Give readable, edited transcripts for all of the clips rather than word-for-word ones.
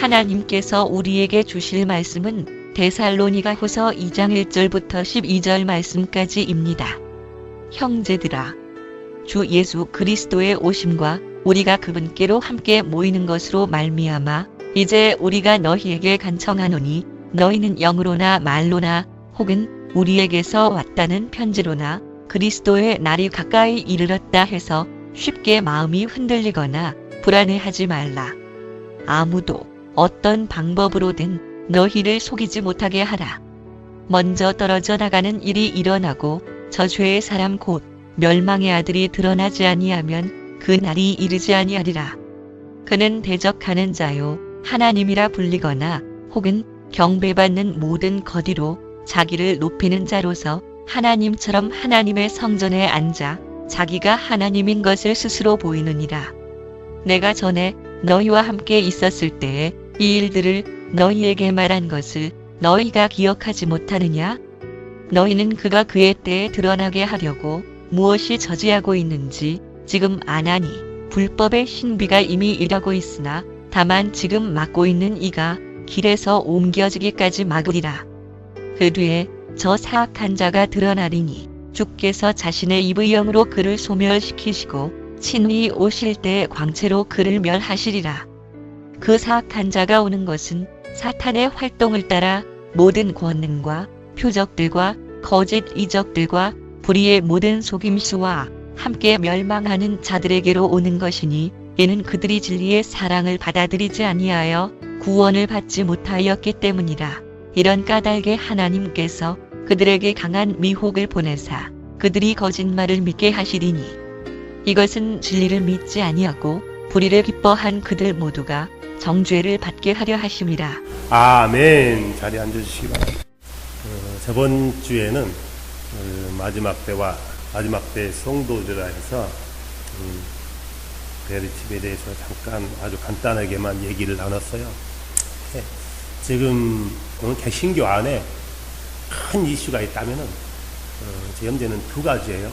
하나님께서 우리에게 주실 말씀은 데살로니가후서 2장 1절부터 12절 말씀까지입니다. 형제들아, 주 예수 그리스도의 오심과 우리가 그분께로 함께 모이는 것으로 말미암아 이제 우리가 너희에게 간청하노니 너희는 영으로나 말로나 혹은 우리에게서 왔다는 편지로나 그리스도의 날이 가까이 이르렀다 해서 쉽게 마음이 흔들리거나 불안해하지 말라. 아무도 어떤 방법으로든 너희를 속이지 못하게 하라. 먼저 떨어져 나가는 일이 일어나고 저 죄의 사람 곧 멸망의 아들이 드러나지 아니하면 그 날이 이르지 아니하리라. 그는 대적하는 자요 하나님이라 불리거나 혹은 경배받는 모든 거디로 자기를 높이는 자로서 하나님처럼 하나님의 성전에 앉아 자기가 하나님인 것을 스스로 보이느니라. 내가 전에 너희와 함께 있었을 때에 이 일들을 너희에게 말한 것을 너희가 기억하지 못하느냐? 너희는 그가 그의 때에 드러나게 하려고 무엇이 저지하고 있는지 지금 아나니 불법의 신비가 이미 일하고 있으나 다만 지금 막고 있는 이가 길에서 옮겨지기까지 막으리라. 그 뒤에 저 사악한 자가 드러나리니 주께서 자신의 입의 영으로 그를 소멸시키시고 친히 오실 때 광채로 그를 멸하시리라. 그 사악한 자가 오는 것은 사탄의 활동을 따라 모든 권능과 표적들과 거짓 이적들과 불의의 모든 속임수와 함께 멸망하는 자들에게로 오는 것이니 이는 그들이 진리의 사랑을 받아들이지 아니하여 구원을 받지 못하였기 때문이라. 이런 까닭에 하나님께서 그들에게 강한 미혹을 보내사 그들이 거짓말을 믿게 하시리니 이것은 진리를 믿지 아니하고 불의를 기뻐한 그들 모두가 정죄를 받게 하려 하심이라. 아멘. 자리에 앉아주시기 바랍니다. 저번 주에는 마지막 때와 마지막 때 성도들이라 해서 베리칩에 대해서 잠깐 아주 간단하게만 얘기를 나눴어요. 지금 개신교 안에 큰 이슈가 있다면은 제 현재는 두 가지예요.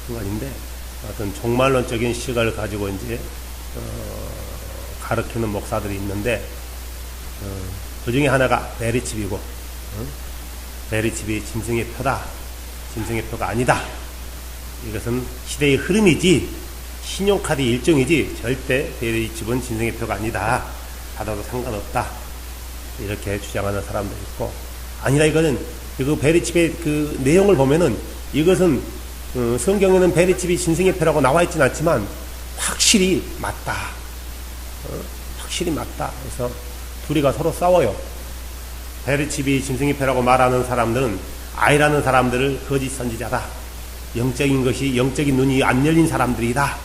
두 가지인데 어떤 종말론적인 시각을 가지고 이제 가르치는 목사들이 있는데 그 중에 하나가 베리칩이고 베리칩이 짐승의 표다. 짐승의 표가 아니다. 이것은 시대의 흐름이지 신용카드 일종이지 절대 베리칩은 짐승의 표가 아니다. 받아도 상관없다. 이렇게 주장하는 사람도 있고 아니라 이거는 그 베리칩의 그 내용을 보면은 이것은 성경에는 베리칩이 짐승의 표라고 나와 있지는 않지만 확실히 맞다. 확실히 맞다. 그래서 둘이가 서로 싸워요. 베리칩이 짐승의 표라고 말하는 사람들은 아이라는 사람들을 거짓 선지자다. 영적인 것이 영적인 눈이 안 열린 사람들이다.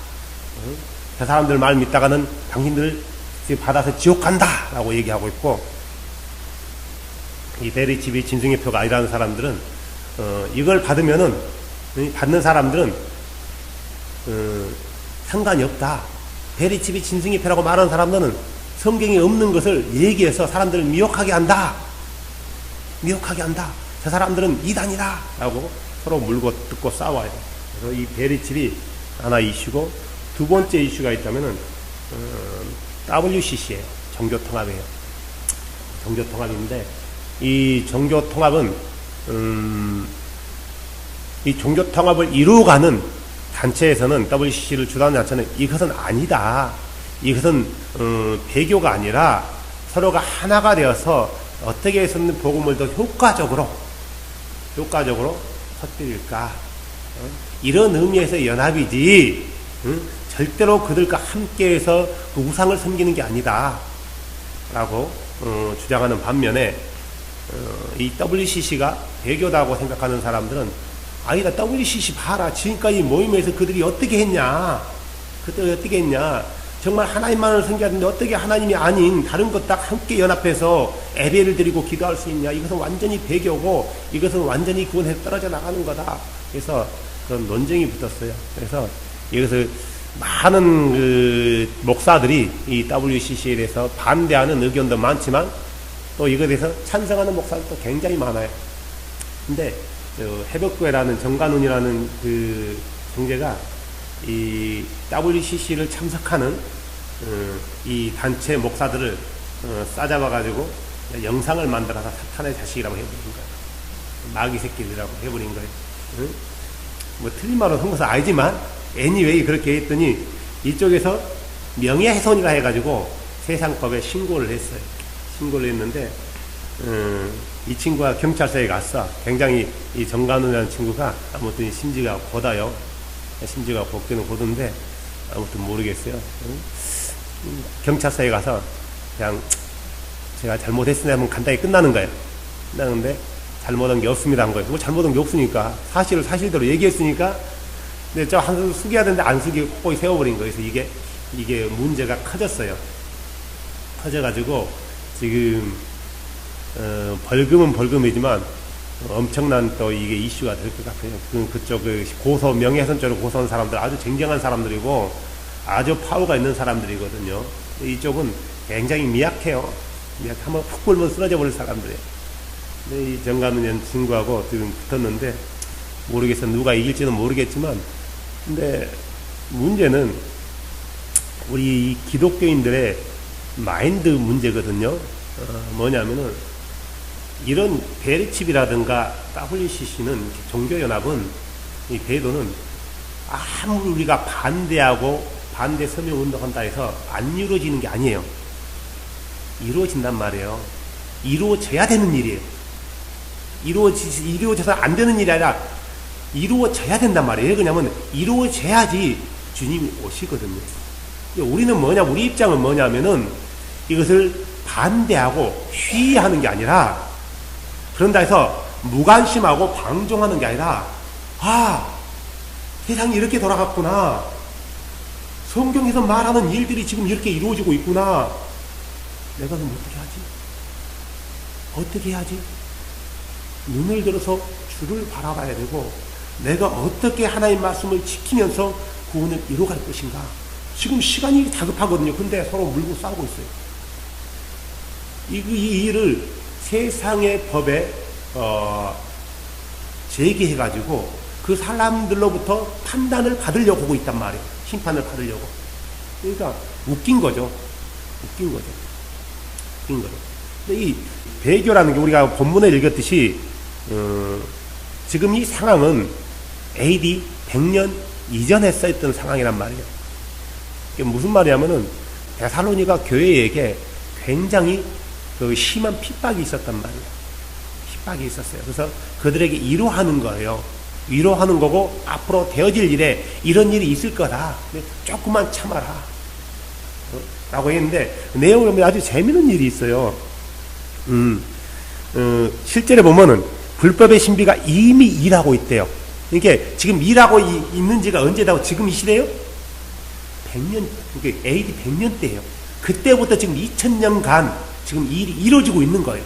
그 사람들 말 믿다가는 당신들 받아서 지옥 간다 라고 얘기하고 있고 이 베리칩이 짐승의 표가 아니라는 사람들은 이걸 받으면은 받는 사람들은 상관이 없다. 베리칩이 짐승의 표라고 말하는 사람들은 성경에 없는 것을 얘기해서 사람들을 미혹하게 한다. 미혹하게 한다. 저 사람들은 이단이다 라고 서로 물고 뜯고 싸워요. 그래서 이 베리칩이 하나 이슈고 두 번째 이슈가 있다면은 WCC예요. 종교통합이에요. 종교통합인데 이 종교통합은 이 종교통합을 이루어가는 단체에서는 WCC를 주도하는 단체는 이것은 아니다. 이것은 배교가 아니라 서로가 하나가 되어서 어떻게 해서는 복음을 더 효과적으로 퍼뜨릴까 이런 의미에서 연합이지 절대로 그들과 함께해서 그 우상을 섬기는 게 아니다 라고 주장하는 반면에 이 WCC가 배교다고 생각하는 사람들은 아니다. WCC 봐라. 지금까지 모임에서 그들이 어떻게 했냐. 정말 하나님만을 섬기는데 어떻게 하나님이 아닌 다른 것 딱 함께 연합해서 예배를 드리고 기도할 수 있냐. 이것은 완전히 배교고 이것은 완전히 구원에서 떨어져 나가는 거다. 그래서 그런 논쟁이 붙었어요. 그래서 이것을 많은 그 목사들이 이 WCC에 대해서 반대하는 의견도 많지만 또 이것에 대해서 찬성하는 목사들도 굉장히 많아요. 근데 해벽교회라는 정관훈이라는 그 형제가 이 WCC를 참석하는 이 단체 목사들을 싸잡아가지고 영상을 만들어서 사탄의 자식이라고 해버린 거예요. 마귀 새끼들이라고 해버린 거예요. 응? 뭐 틀린 말은 한 것은 아니지만 anyway 그렇게 했더니 이쪽에서 명예훼손이라 해가지고 세상법에 신고를 했어요. 신고를 했는데 이 친구가 경찰서에 갔어. 굉장히 이 정관우라는 친구가 아무튼 심지가 고다요. 심지가 복귀는 고든데 아무튼 모르겠어요. 경찰서에 가서 그냥 제가 잘못했으니 하면 간단히 끝나는 거예요. 끝나는데 잘못한 게 없습니다 한 거예요. 뭐 잘못한 게 없으니까 사실을 사실대로 얘기했으니까 근데 저 한 숙여야 되는데 안 숙이고 콕콕이 세워버린 거예요. 그래서 이게 문제가 커졌어요. 커져가지고 지금 벌금은 벌금이지만 엄청난 또 이게 이슈가 될 것 같아요. 그쪽 고소 명예훼손 쪽으로 고소한 사람들 아주 쟁쟁한 사람들이고 아주 파워가 있는 사람들이거든요. 이쪽은 굉장히 미약해요. 미약하면 푹 불면 쓰러져 버릴 사람들이에요. 근데 이 정관훈 친구하고 지금 붙었는데 모르겠어. 누가 이길지는 모르겠지만 근데 문제는 우리 이 기독교인들의 마인드 문제거든요. 뭐냐면은 이런 베리칩이라든가 WCC는 종교연합은 이 배도는 아무리 우리가 반대하고 반대 서명 운동한다 해서 안 이루어지는 게 아니에요. 이루어진단 말이에요. 이루어져야 되는 일이에요. 이루어져서 안 되는 일이 아니라 이루어져야 된단 말이에요. 왜냐면 이루어져야지 주님이 오시거든요. 우리는 뭐냐, 우리 입장은 뭐냐면은 이것을 반대하고 시위하는 게 아니라 그런다 해서 무관심하고 방종하는 게 아니라 세상이 이렇게 돌아갔구나. 성경에서 말하는 일들이 지금 이렇게 이루어지고 있구나. 내가 그럼 어떻게 하지? 어떻게 해야지? 눈을 들어서 주를 바라봐야 되고 내가 어떻게 하나님의 말씀을 지키면서 구원을 이루어갈 것인가. 지금 시간이 다급하거든요. 근데 서로 물고 싸우고 있어요. 이 일을 세상의 법에 제기해가지고 그 사람들로부터 판단을 받으려고 하고 있단 말이에요. 심판을 받으려고. 그러니까 웃긴 거죠. 웃긴 거죠. 근데 이 배교라는 게 우리가 본문에 읽었듯이 지금 이 상황은 AD 100년 이전에 써있던 상황이란 말이에요. 이게 무슨 말이냐면은 데살로니가 교회에게 굉장히 그 심한 핍박이 있었단 말이에요. 핍박이 있었어요. 그래서 그들에게 위로하는 거예요. 위로하는 거고 앞으로 되어질 일에 이런 일이 있을 거다. 조금만 참아라. 라고 했는데 내용을 보면 아주 재미있는 일이 있어요. 실제로 보면은 불법의 신비가 이미 일하고 있대요. 이게 지금 일하고 있는 지가 언제다고 지금 이 시대요? 100년, 그러니까 AD 100년 때예요. 그때부터 지금 2000년간 지금 일이 이루어지고 있는 거예요.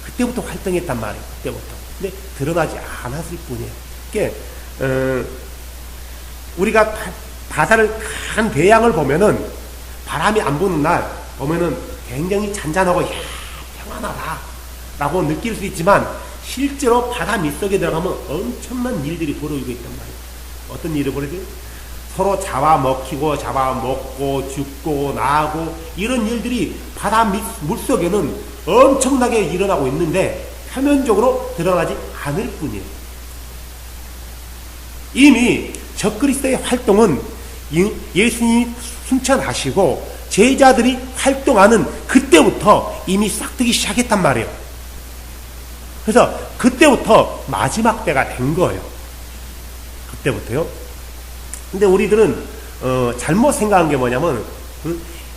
그때부터 활동했단 말이에요. 그때부터. 근데 드러나지 않았을 뿐이에요. 그러니까 우리가 바다를 큰 배양을 보면은 바람이 안 부는 날 보면은 굉장히 잔잔하고 평안하다 라고 느낄 수 있지만 실제로 바다 밑속에 들어가면 엄청난 일들이 벌어지고 있단 말이에요. 어떤 일이 벌어져요? 서로 잡아먹히고 잡아먹고 죽고 나고 이런 일들이 바다 물속에는 엄청나게 일어나고 있는데 표면적으로 드러나지 않을 뿐이에요. 이미 적그리스도의 활동은 예수님이 승천하시고 제자들이 활동하는 그때부터 이미 싹트기 시작했단 말이에요. 그래서 그때부터 마지막 때가 된 거예요. 그때부터요. 근데 우리들은 잘못 생각한 게 뭐냐면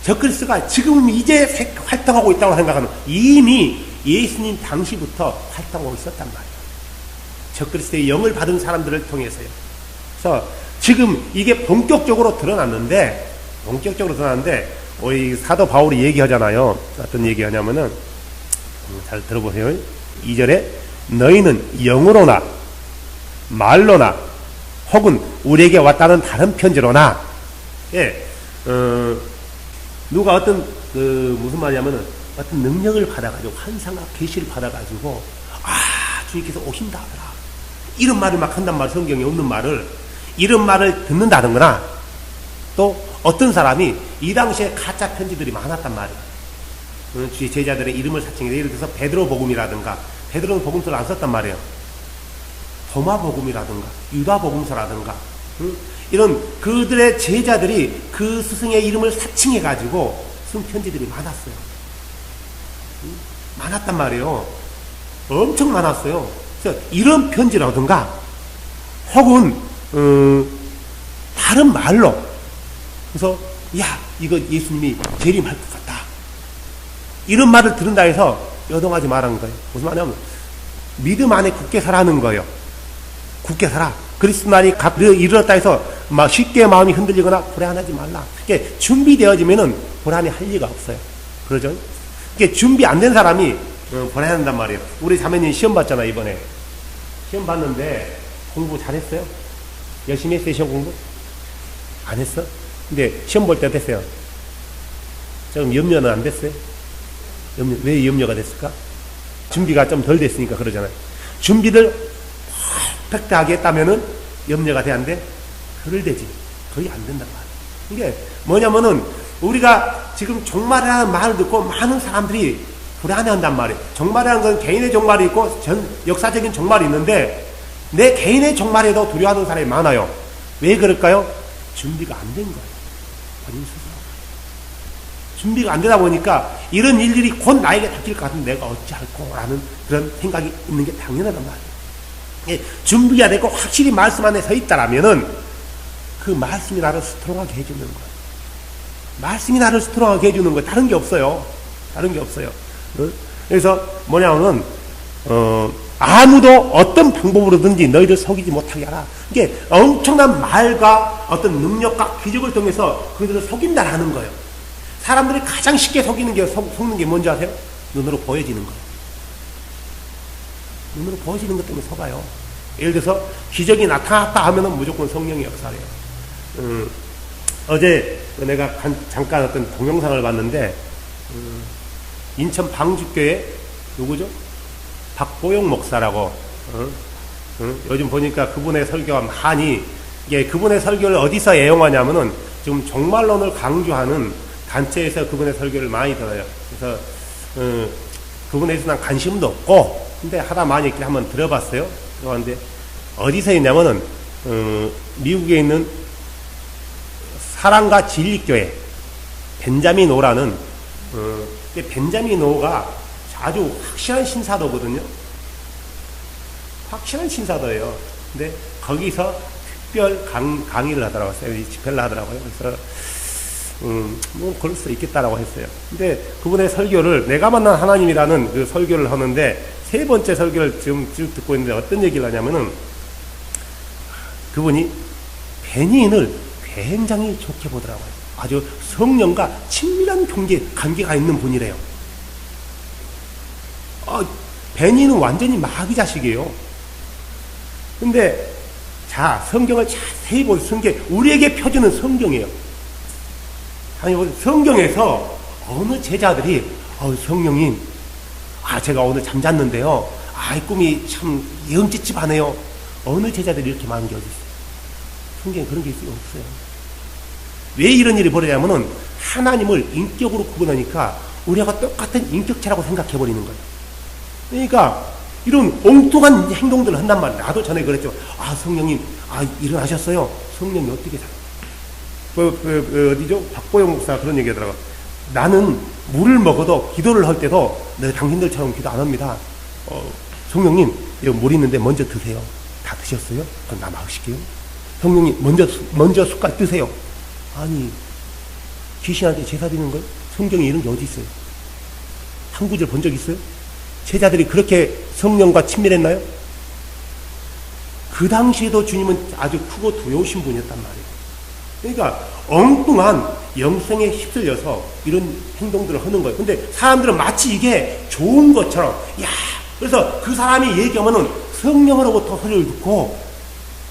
적그리스도가 지금 이제 활동하고 있다고 생각하는 이미 예수님 당시부터 활동하고 있었단 말이에요. 적그리스도의 영을 받은 사람들을 통해서요. 그래서 지금 이게 본격적으로 드러났는데 우리 사도 바울이 얘기하잖아요. 어떤 얘기하냐면은 잘 들어보세요. 2절에 너희는 영으로나 말로나 혹은 우리에게 왔다는 다른 편지로나 누가 어떤 무슨 말이냐면은 어떤 능력을 받아가지고 환상과 계시를 받아가지고 주님께서 오신다 하더라. 이런 말을 막 한단 말이에요. 성경에 없는 말을 이런 말을 듣는다든가 또 어떤 사람이 이 당시에 가짜 편지들이 많았단 말이에요. 주의 제자들의 이름을 사칭해서 예를 들어서 베드로 복음이라든가, 베드로는 복음서를 안 썼단 말이에요. 도마 복음이라든가 유다 복음서라든가 이런 그들의 제자들이 그 스승의 이름을 사칭해 가지고 쓴 편지들이 많았어요. 많았단 말이에요. 엄청 많았어요. 그래서 이런 편지라든가 혹은 다른 말로 그래서 야 이거 예수님이 재림할 것 같다 이런 말을 들은다 해서 여동하지 말라는 거예요. 무슨 말이냐면 믿음 안에 굳게 살라는 거예요. 굳게 살아. 그리스도만이 이르렀다 해서 막 쉽게 마음이 흔들리거나 불안하지 말라. 이게 준비되어지면은 불안해할 리가 없어요. 그러죠? 이게 준비 안 된 사람이 불안한단 말이에요. 우리 자매님 시험 봤잖아 이번에. 시험 봤는데 공부 잘했어요? 열심히 했어요 시험 공부? 안 했어? 근데 시험 볼 때 어땠어요? 조금 염려는 안 됐어요? 왜 염려가 됐을까? 준비가 좀 덜 됐으니까 그러잖아요. 준비를 퍼펙트하게 했다면은 염려가 돼 안 돼? 덜 되지. 거의 안 된단 말이에요. 이게 뭐냐면은 우리가 지금 종말이라는 말을 듣고 많은 사람들이 불안해한단 말이에요. 종말이라는 건 개인의 종말이 있고 역사적인 종말이 있는데 내 개인의 종말에도 두려워하는 사람이 많아요. 왜 그럴까요? 준비가 안 된 거예요. 본인 스스로. 준비가 안 되다 보니까 이런 일들이 곧 나에게 닥칠 것 같은데 내가 어찌할꼬 라는 그런 생각이 있는 게 당연하단 말이에요. 준비가 되고 확실히 말씀 안에 서 있다라면은 그 말씀이 나를 스트롱하게 해주는 거예요. 말씀이 나를 스트롱하게 해주는 거예요. 다른 게 없어요. 다른 게 없어요. 그래서 뭐냐면은 아무도 어떤 방법으로든지 너희를 속이지 못하게 하라. 이게 엄청난 말과 어떤 능력과 기적을 통해서 그들을 속인다라는 거예요. 사람들이 가장 쉽게 속는 게 뭔지 아세요? 눈으로 보여지는 거예요. 눈으로 보여지는 것 때문에 속아요. 예를 들어서 기적이 나타났다 하면은 무조건 성령의 역사래요. 어제 내가 잠깐 어떤 동영상을 봤는데 인천 방주교회 누구죠? 박보영 목사라고 요즘 보니까 그분의 설교가 많이 이게 그분의 설교를 어디서 애용하냐면은 지금 종말론을 강조하는 단체에서 그분의 설교를 많이 들어요. 그래서 그분에 대해서 난 관심도 없고 근데 하다 많이 이렇게 한번 들어봤어요. 그런데 어디서 있냐면은 미국에 있는 사랑과 진리교회 벤자민 오라는 벤자민 오가 아주 확실한 신사도거든요. 확실한 신사도예요. 근데 거기서 특별 강의를 하더라고요. 집회를 하더라고요. 그래서 뭐 그럴 수 있겠다라고 했어요. 근데 그분의 설교를 내가 만난 하나님이라는 그 설교를 하는데 세 번째 설교를 지금 쭉 듣고 있는데 어떤 얘기를 하냐면은 그분이 베니인을 굉장히 좋게 보더라고요. 아주 성령과 친밀한 관계가 있는 분이래요. 베니인은 완전히 마귀 자식이에요. 근데 자 성경을 자세히 보시는 게 우리에게 펴주는 성경이에요. 성경에서 어느 제자들이 성령님 제가 오늘 잠잤는데요. 이 꿈이 참 영찌찝하네요. 어느 제자들이 이렇게 많은 게 어디 있어요? 성경에 그런 게 없어요. 왜 이런 일이 벌어지냐면은 하나님을 인격으로 구분하니까 우리가 똑같은 인격체라고 생각해버리는 거예요. 그러니까 이런 엉뚱한 행동들을 한단 말이에요. 나도 전에 그랬죠. 성령님 일어나셨어요. 성령이 어떻게 어디죠? 박보영 목사가 그런 얘기 하더라고요. 나는 물을 먹어도 기도를 할 때도 당신들처럼 기도 안 합니다. 성령님 여기 물 있는데 먼저 드세요. 다 드셨어요? 그럼 나 마실게요. 성령님 먼저 숟갈 드세요. 아니 귀신한테 제사 드리는 거예요? 성경에 이런 게 어디 있어요? 한 구절 본 적 있어요? 제자들이 그렇게 성령과 친밀했나요? 그 당시에도 주님은 아주 크고 두려우신 분이었단 말이에요. 그러니까 엉뚱한 영성에 휩쓸려서 이런 행동들을 하는 거예요. 근데 사람들은 마치 이게 좋은 것처럼 그래서 그 사람이 얘기하면은 성령으로부터 소리를 듣고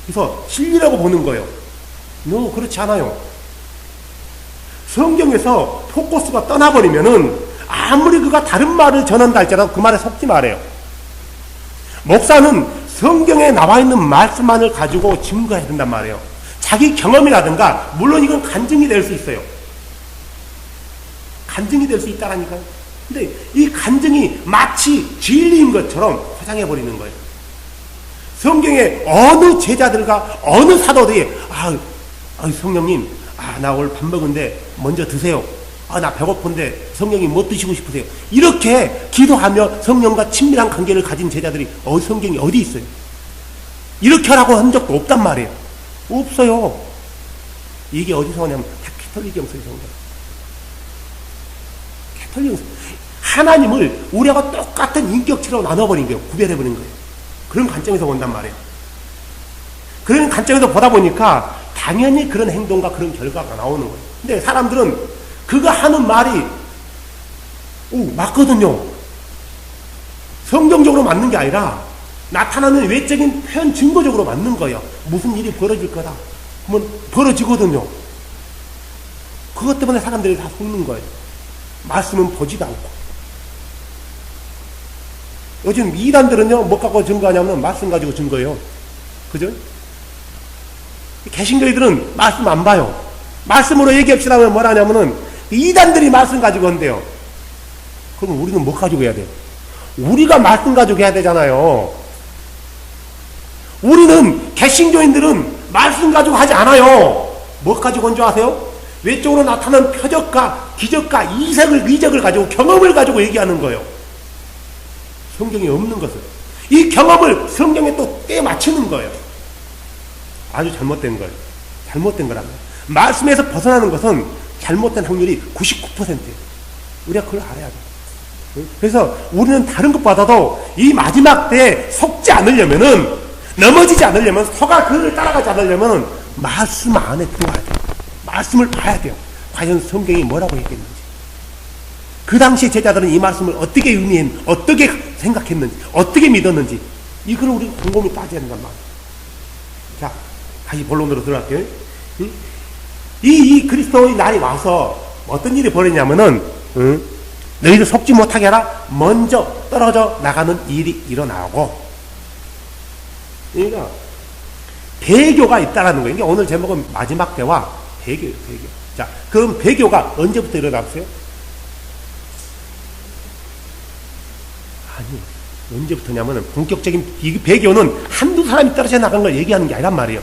그래서 진리라고 보는 거예요. 그렇지 않아요. 성경에서 포커스가 떠나버리면은 아무리 그가 다른 말을 전한다 할지라도 그 말에 속지 말아요. 목사는 성경에 나와 있는 말씀만을 가지고 증거해야 된단 말이에요. 자기 경험이라든가, 물론 이건 간증이 될 수 있어요. 간증이 될 수 있다라니까요. 근데 이 간증이 마치 진리인 것처럼 포장해버리는 거예요. 성경에 어느 제자들과 어느 사도들이, 성령님, 나 오늘 밥 먹은데 먼저 드세요. 나 배고픈데 성령님 뭐 드시고 싶으세요? 이렇게 기도하며 성령과 친밀한 관계를 가진 제자들이 성경이 어디 있어요? 이렇게 하라고 한 적도 없단 말이에요. 없어요. 이게 어디서 오냐면 다 캐톨릭 영성에서 온 거예요. 캐톨릭 영성. 하나님을 우리하고 똑같은 인격체로 나눠버린 거예요. 구별해버린 거예요. 그런 관점에서 온단 말이에요. 그런 관점에서 보다 보니까 당연히 그런 행동과 그런 결과가 나오는 거예요. 근데 사람들은 그가 하는 말이 맞거든요. 성경적으로 맞는 게 아니라 나타나는 외적인 표현 증거적으로 맞는 거예요. 무슨 일이 벌어질 거다. 그러면 벌어지거든요. 그것 때문에 사람들이 다 속는 거예요. 말씀은 보지도 않고. 요즘 이단들은요, 뭐 갖고 증거하냐면 말씀 가지고 증거해요. 그죠? 개신교회들은 말씀 안 봐요. 말씀으로 얘기합시다 하면 뭐라냐면은 이단들이 말씀 가지고 한대요. 그럼 우리는 뭐 가지고 해야 돼요? 우리가 말씀 가지고 해야 되잖아요. 우리는 개신교인들은 말씀 가지고 하지 않아요. 뭐 가지고 한 줄 아세요? 외적으로 나타나는 표적과 기적과 이적을 가지고 경험을 가지고 얘기하는 거예요. 성경에 없는 것을. 이 경험을 성경에 또 때 맞추는 거예요. 아주 잘못된 거예요. 잘못된 거랍니다. 말씀에서 벗어나는 것은 잘못된 확률이 99%예요. 우리가 그걸 알아야 돼요. 그래서 우리는 다른 것보다도 이 마지막 때에 속지 않으려면은, 넘어지지 않으려면, 소가 그를 따라가지 않으려면은 말씀 안에 들어와야 돼요. 말씀을 봐야 돼요. 과연 성경이 뭐라고 얘기했는지. 그 당시 제자들은 이 말씀을 어떻게 의미했는지, 어떻게 생각했는지, 어떻게 믿었는지, 이걸 우리 곰곰이 따져야 된단 말이에요. 자, 다시 본론으로 들어갈게요. 이 그리스도의 날이 와서 어떤 일이 벌어지냐면은, 너희들 속지 못하게 하라. 먼저 떨어져 나가는 일이 일어나고, 그러니까 배교가 있다라는 거예요. 오늘 제목은 마지막 때와 배교예요. 배교. 자, 그럼 배교가 언제부터 일어났어요? 아니, 언제부터냐면은 본격적인 이 배교는 한두 사람이 떨어져 나간 걸 얘기하는 게 아니란 말이에요.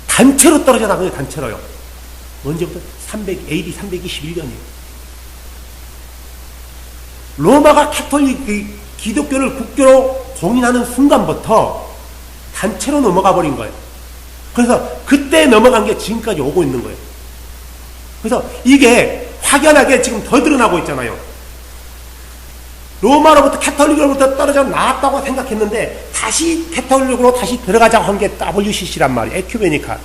단체로 떨어져 나간 거예요. 단체로요. 언제부터? AD 321년이에요. 로마가 캐톨릭 기독교를 국교로 공인하는 순간부터 단체로 넘어가 버린 거예요. 그래서 그때 넘어간 게 지금까지 오고 있는 거예요. 그래서 이게 확연하게 지금 더 드러나고 있잖아요. 로마로부터 캐톨릭으로부터 떨어져 나왔다고 생각했는데 다시 캐톨릭으로 다시 들어가자고 한 게 WCC란 말이에요. 에큐메니칼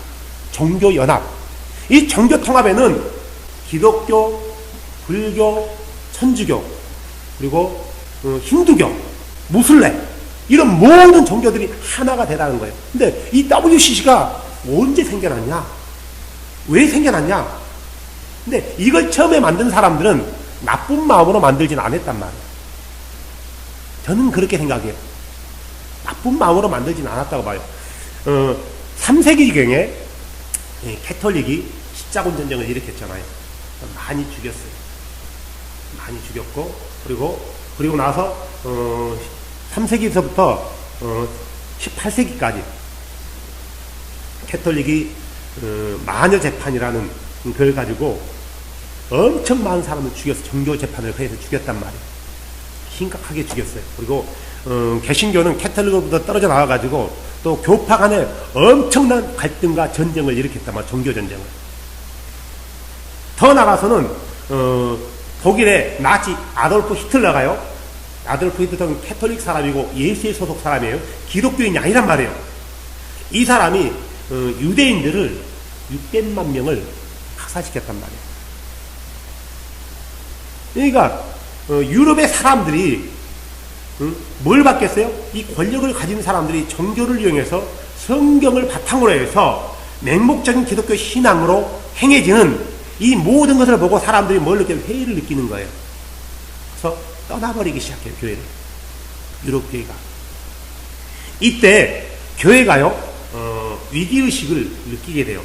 종교연합. 이 종교통합에는 기독교, 불교, 천주교, 그리고 힌두교, 무슬림, 이런 모든 종교들이 하나가 되라는 거예요. 근데 이 WCC가 언제 생겨났냐? 왜 생겨났냐? 근데 이걸 처음에 만든 사람들은 나쁜 마음으로 만들지는 않았단 말이에요. 저는 그렇게 생각해요. 나쁜 마음으로 만들지는 않았다고 봐요. 3세기경에 캐톨릭이 십자군 전쟁을 일으켰잖아요. 많이 죽였어요. 많이 죽였고, 그리고 나서 3세기서부터 18세기까지 캐톨릭이 마녀 재판이라는 걸 가지고 엄청 많은 사람을 죽여서 종교 재판을 해서 죽였단 말이에요. 심각하게 죽였어요. 그리고 개신교는 캐톨릭으로부터 떨어져 나와가지고 또 교파 간에 엄청난 갈등과 전쟁을 일으켰단 말이에요. 종교 전쟁을. 더 나가서는 독일의 나치 아돌프 히틀러가요. 아돌프 히틀러는 캐톨릭 사람이고 예수의 소속 사람이에요. 기독교인이 아니란 말이에요. 이 사람이 유대인들을 600만 명을 학살시켰단 말이에요. 그러니까 유럽의 사람들이 뭘 받겠어요? 이 권력을 가진 사람들이 종교를 이용해서 성경을 바탕으로 해서 맹목적인 기독교 신앙으로 행해지는 이 모든 것을 보고 사람들이 뭘 느껴요? 회의를 느끼는 거예요. 그래서 떠나버리기 시작해요. 교회를. 유럽 교회가. 이때 교회가요 위기의식을 느끼게 돼요.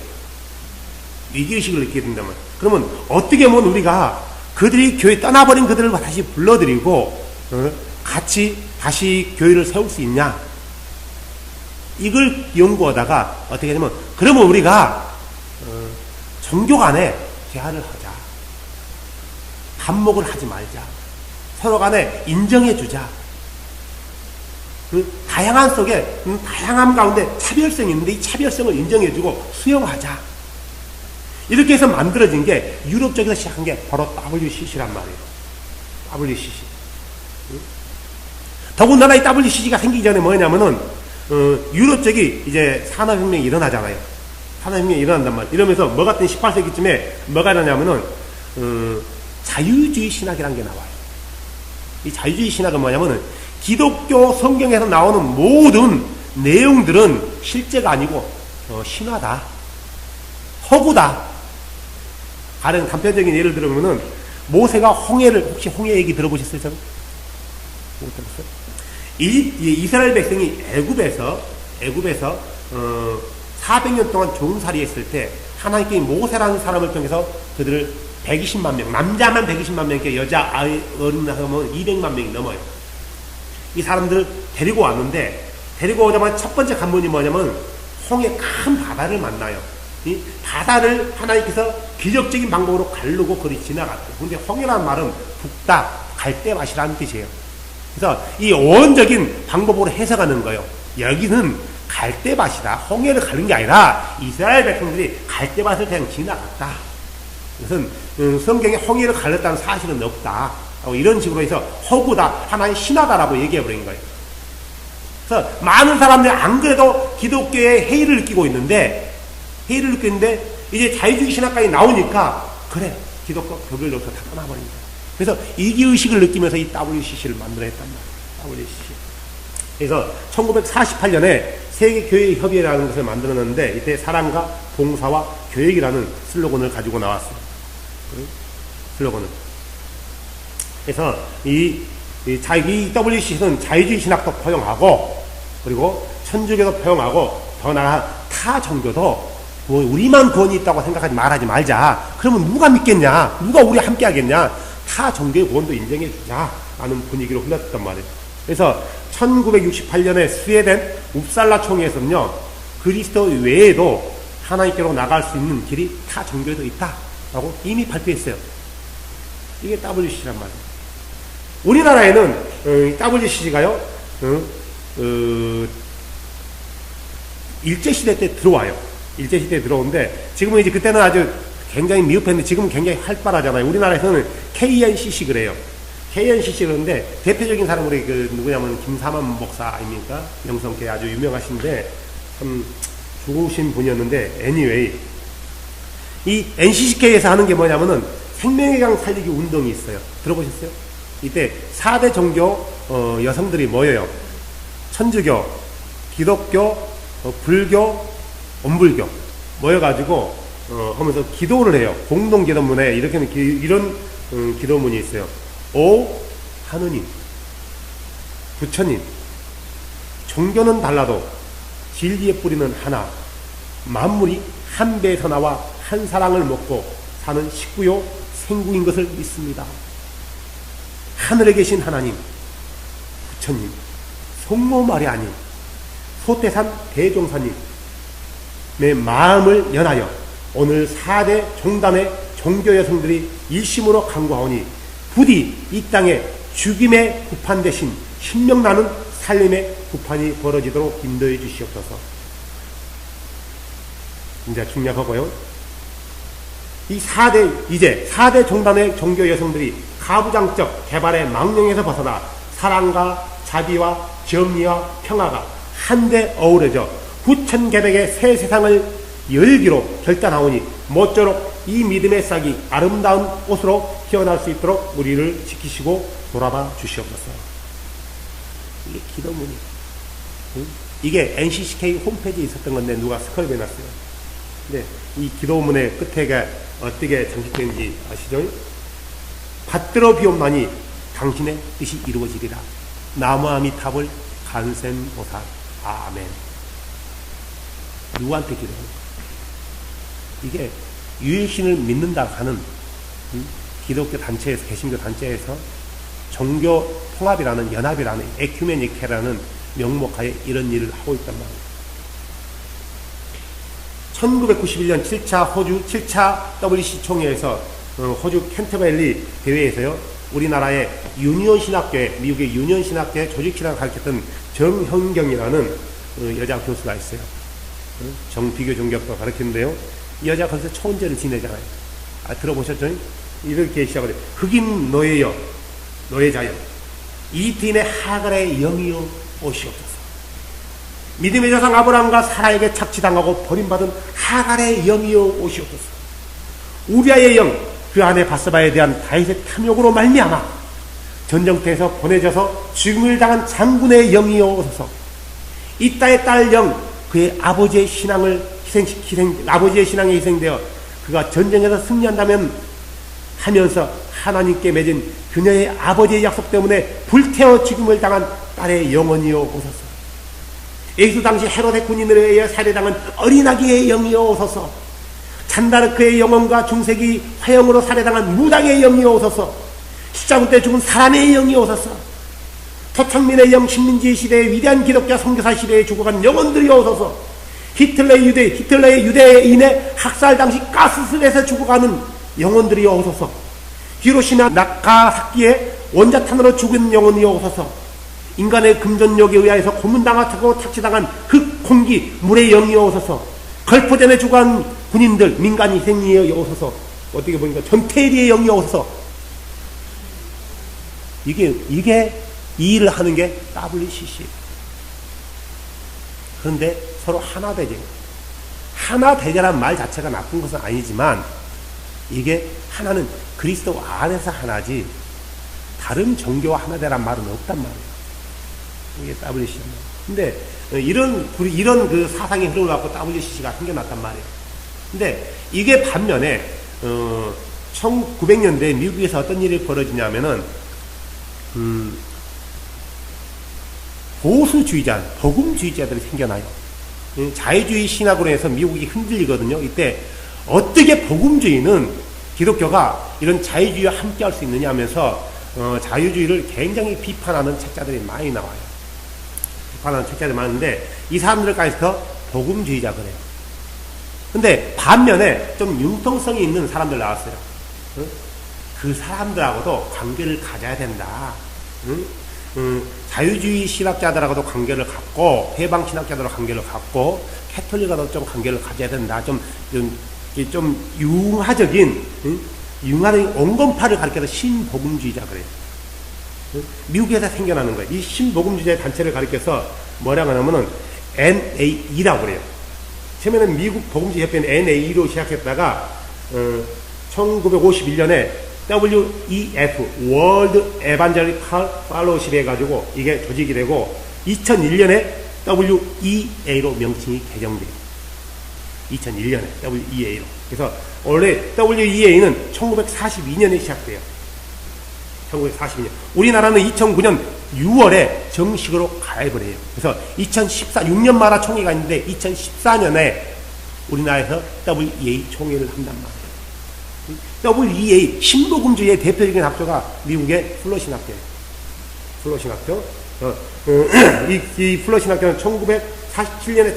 위기의식을 느끼게 된다면. 그러면 어떻게 하면 우리가 그들이 교회 떠나버린 그들을 다시 불러들이고, 같이 다시 교회를 세울 수 있냐? 이걸 연구하다가 어떻게 하냐면, 그러면 우리가, 종교 간에 대화를 하자. 반목을 하지 말자. 서로 간에 인정해주자. 다양한 속에, 다양함 가운데 차별성이 있는데 이 차별성을 인정해주고 수용하자. 이렇게 해서 만들어진 게 유럽 쪽에서 시작한 게 바로 WCC란 말이에요. WCC. 더군다나 이 WCC가 생기기 전에 뭐냐면은, 유럽 쪽이 이제 산업혁명이 일어나잖아요. 산업혁명이 일어난단 말이에요. 이러면서 뭐 같은 18세기쯤에 뭐가 일어나냐면은, 자유주의 신학이라는 게 나와요. 이 자유주의 신학은 뭐냐면은, 기독교 성경에서 나오는 모든 내용들은 실제가 아니고, 신화다. 허구다. 다른 단편적인 예를 들어보면은, 모세가 혹시 홍해 얘기 들어보셨어요? 저는? 못 들었어요? 이스라엘 백성이 애굽에서 400년 동안 종살이 했을 때 하나님께 모세라는 사람을 통해서 그들을 120만 명, 남자만 120만 명께 여자 아이 어린 하면 200만 명이 넘어요. 이 사람들을 데리고 왔는데, 데리고 오자마자 첫 번째 관문이 뭐냐면 홍해 큰 바다를 만나요. 이 바다를 하나님께서 기적적인 방법으로 가르고 그리 지나갔대요. 근데 홍해라는 말은 붓다, 갈대밭이라는 뜻이에요. 그래서 이 원적인 방법으로 해석하는 거예요. 여기는 갈대밭이다. 홍해를 가는 게 아니라 이스라엘 백성들이 갈대밭을 그냥 지나갔다. 그것은 성경에 홍해를 갈렸다는 사실은 없다. 이런 식으로 해서 허구다, 하나의 신화다라고 얘기해버린 거예요. 그래서 많은 사람들이 안 그래도 기독교에 회의를 느끼고 있는데 이제 자유주의 신학까지 나오니까 그래, 기독교 벽을 다 떠나버린 거예요. 그래서 이기의식을 느끼면서 이 WCC를 만들어냈단 말이에요. WCC. 그래서 1948년에 세계교회협의회라는 것을 만들어냈는데, 이때 사랑과 봉사와 교역이라는 슬로건을 가지고 나왔어요. 슬로건을. 그래서 이 WCC는 자유주의 신학도 포용하고, 그리고 천주교도 포용하고, 더 나아가 타 종교도 우리만 구원이 있다고 생각하지 말하지 말자. 그러면 누가 믿겠냐? 누가 우리 함께 하겠냐? 타 종교의 구원도 인정해 주자 라는 분위기로 흘렀단 말이에요. 그래서 1968년에 스웨덴 웁살라 총회에서는요, 그리스도 외에도 하나님께로 나갈 수 있는 길이 타 종교에도 있다라고 이미 발표했어요. 이게 WCC란 말이에요. 우리나라에는 WCC가요 일제시대 때 들어와요. 일제시대에 들어오는데, 지금은 이제 그때는 아주 굉장히 미흡했는데 지금은 굉장히 활발하잖아요. 우리나라에서는 KNCC 그래요. KNCC 그러는데 대표적인 사람은 우리 누구냐면 김삼환 목사 아닙니까? 영성교회 아주 유명하신데 참 좋으신 분이었는데, anyway 이 NCCK에서 하는 게 뭐냐면은 생명의 강 살리기 운동이 있어요. 들어보셨어요? 이때 4대 종교 여성들이 모여요. 천주교, 기독교, 불교, 원불교 모여가지고 하면서 기도를 해요. 공동 기도문에 이렇게는 이런 기도문이 있어요. 오 하느님, 부처님, 종교는 달라도 진리의 뿌리는 하나, 만물이 한 배에서 나와 한 사랑을 먹고 사는 식구요 생구인 것을 믿습니다. 하늘에 계신 하나님, 부처님, 성모마리 아님, 소태산 대종사님, 내 마음을 연하여 오늘 4대 종단의 종교 여성들이 일심으로 간구하오니 부디 이 땅에 죽임의 구판 대신 신명나는 살림의 구판이 벌어지도록 인도해 주시옵소서. 이제 중략하고요. 이 4대 종단의 종교 여성들이 가부장적 개발의 망령에서 벗어나 사랑과 자비와 정의와 평화가 한데 어우러져 후천개백의 새 세상을 열기로 결단하오니 모쪼록 이 믿음의 싹이 아름다운 꽃으로 피어날 수 있도록 우리를 지키시고 돌아봐 주시옵소서. 이게 기도문이. 이게 NCCK 홈페이지에 있었던 건데 누가 스크랩 해놨어요. 근데 이 기도문의 끝에가 어떻게 장식되는지 아시죠? 받들어 비옵나니 당신의 뜻이 이루어지리라. 나무아미탑을 간센보살. 아멘. 누구한테 기도합니까? 이게 유일신을 믿는다 하는 기독교 단체에서, 개신교 단체에서 종교 통합이라는, 연합이라는, 에큐메니케라는 명목하에 이런 일을 하고 있단 말이에요. 1991년 7차 호주 7차 WC 총회에서 호주 캔터벨리 대회에서요, 우리나라의 유니온 신학교에, 미국의 유니온 신학교에 조직신학을 가르쳤던 정현경이라는 여자 교수가 있어요. 정비교 종교학도 가르치는데요, 이 여자가 거기서 초원제를 지내잖아요. 들어보셨죠? 이렇게 시작을 해요. 흑인 노예여, 노예자여, 이팀의 하갈의 영이여 오시옵소서. 믿음의 조상 아브라함과 사라에게 착취당하고 버림받은 하갈의 영이여 오시옵소서. 우리아의 영, 그 안에 바스바에 대한 다윗의 탐욕으로 말미암아 전쟁터에서 보내져서 죽음을 당한 장군의 영이여 오소서. 이 딸의 딸 영, 그의 아버지의 신앙을 아버지의 신앙에 희생되어 그가 전쟁에서 승리한다면 하면서 하나님께 맺은 그녀의 아버지의 약속 때문에 불태워 죽음을 당한 딸의 영혼이여 오소서. 예수 당시 헤로데 군인들에 의해 살해당한 어린아기의 영이여 오소서. 잔다르크의 영혼과 중세기 화형으로 살해당한 무당의 영이여 오소서. 십자군 때 죽은 사람의 영이여 오소서. 토착민의 영, 식민지 시대의 위대한 기독교 선교사 시대에 죽어간 영혼들이여 오소서. 히틀러의 유대인의 학살 당시 가스실에서 죽어가는 영혼들이여 오소서. 히로시마 나가사키의 원자탄으로 죽은 영혼이여 오소서. 인간의 금전욕에 의하여서 고문당하고 착취당한 그 공기, 물의 영이여 오소서. 걸포전에 죽어간 군인들, 민간 희생이여 오소서. 어떻게 보니까 전태일의 영이여 오소서. 이게 이 일을 하는 게 WCC. 그런데 서로 하나 되자. 하나 되자란 말 자체가 나쁜 것은 아니지만, 이게 하나는 그리스도 안에서 하나지 다른 종교와 하나 되란 말은 없단 말이에요. 이게 WCC. 근데 이런 그 사상의 흐름을 갖고 WCC가 생겨났단 말이에요. 근데 이게 반면에 1900년대 미국에서 어떤 일이 벌어지냐면은 보수주의자, 복음주의자들이 생겨나요. 자유주의 신학으로 해서 미국이 흔들리거든요. 이때 어떻게 복음주의는 기독교가 이런 자유주의와 함께 할 수 있느냐 하면서 자유주의를 굉장히 비판하는 책자들이 많이 나와요. 비판하는 책자들이 많은데 이 사람들까지서 복음주의자 그래요. 근데 반면에 좀 융통성이 있는 사람들 나왔어요. 그 사람들하고도 관계를 가져야 된다. 자유주의 신학자들하고도 관계를 갖고, 해방 신학자들하고 관계를 갖고, 캐톨릭하고도 좀 관계를 가져야 된다. 좀 융화적인 온건파를 가리켜서 신복음주의자 그래요. 미국에서 생겨나는 거예요. 이 신복음주의자 단체를 가리켜서 뭐라고 하냐면은 NAE라고 그래요. 처음에는 미국 복음주의 협회는 NAE로 시작했다가 1951년에 WEF, World Evangelical Fellowship 해가지고 이게 조직이 되고 2001년에 WEA로 명칭이 개정돼요. 2001년에 WEA로. 그래서 원래 WEA는 1942년에 시작돼요. 1942년. 우리나라는 2009년 6월에 정식으로 가입을 해요. 그래서 6년 마다 총회가 있는데 2014년에 우리나라에서 WEA 총회를 한단 말이에요. WEA, 신복음주의의 대표적인 학교가 미국의 플러신학교예요. 플러신학교. 이 플러신학교는 1947년에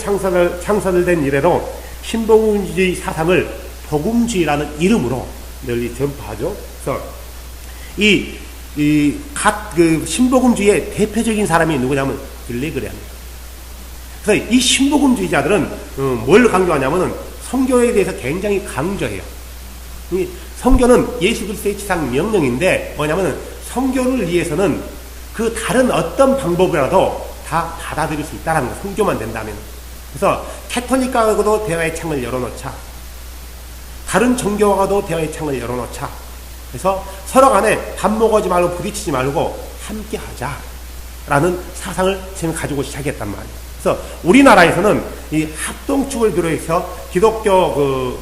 창설을 된 이래로 신복음주의 사상을 복음주의라는 이름으로 널리 전파하죠. 그래서 그 신복음주의의 대표적인 사람이 누구냐면 빌리그레합니다. 그래서 이 신복음주의자들은 뭘 강조하냐면은 성교에 대해서 굉장히 강조해요. 성교는 예수 그리스도의 지상 명령인데 뭐냐면은 성교를 위해서는 그 다른 어떤 방법이라도 다 받아들일 수 있다는 거예요. 성교만 된다면. 그래서 캐톨릭하고도 대화의 창을 열어놓자. 다른 종교와도 대화의 창을 열어놓자. 그래서 서로 간에 밥 먹어지 말고 부딪히지 말고 함께 하자라는 사상을 지금 가지고 시작했단 말이에요. 그래서 우리나라에서는 이 합동축을 비롯해서 기독교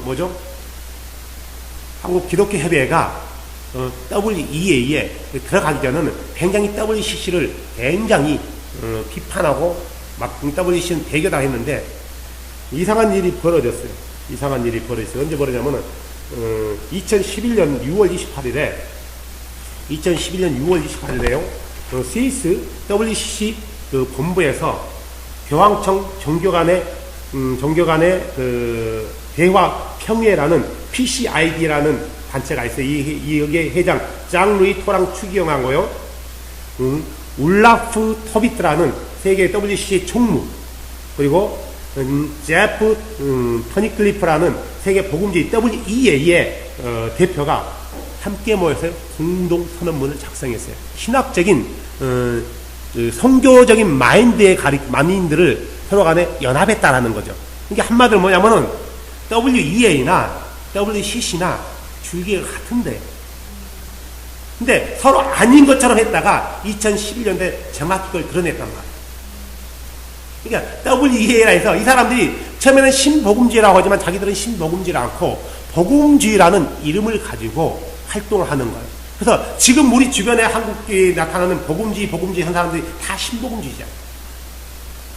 한국 기독교 협의회가 WEA에 들어가기 전에는 굉장히 WCC를 굉장히 비판하고 막 WCC는 배교다 했는데 이상한 일이 벌어졌어요. 이상한 일이 벌어졌어요. 언제 벌어졌냐면은 2011년 6월 28일에 2011년 6월 28일에요. 스위스 WCC 그 본부에서 교황청 종교 간의 그 대화 평회라는 PCID라는 단체가 있어요. 이 여기에 회장 장 루이 토랑 추기경하고요. 울라프 토비트라는 세계 WCC 총무, 그리고 제프 터니클리프라는 세계 복음주의 WEA의 대표가 함께 모여서 공동 선언문을 작성했어요. 신학적인 성교적인 마인드를 서로 간에 연합했다라는 거죠. 이게 한마디로 뭐냐면은 WEA나 WCC나 줄기가 같은데, 근데 서로 아닌 것처럼 했다가 2011년도에 정확히 그걸 드러냈단 말이에요. 그러니까 WEA라 해서 이 사람들이 처음에는 신복음주의라고 하지만 자기들은 신복음주의를 않고 복음주의라는 이름을 가지고 활동을 하는 거예요. 그래서 지금 우리 주변에 한국에 나타나는 복음주의 한 사람들이 다 신복음주의잖아요.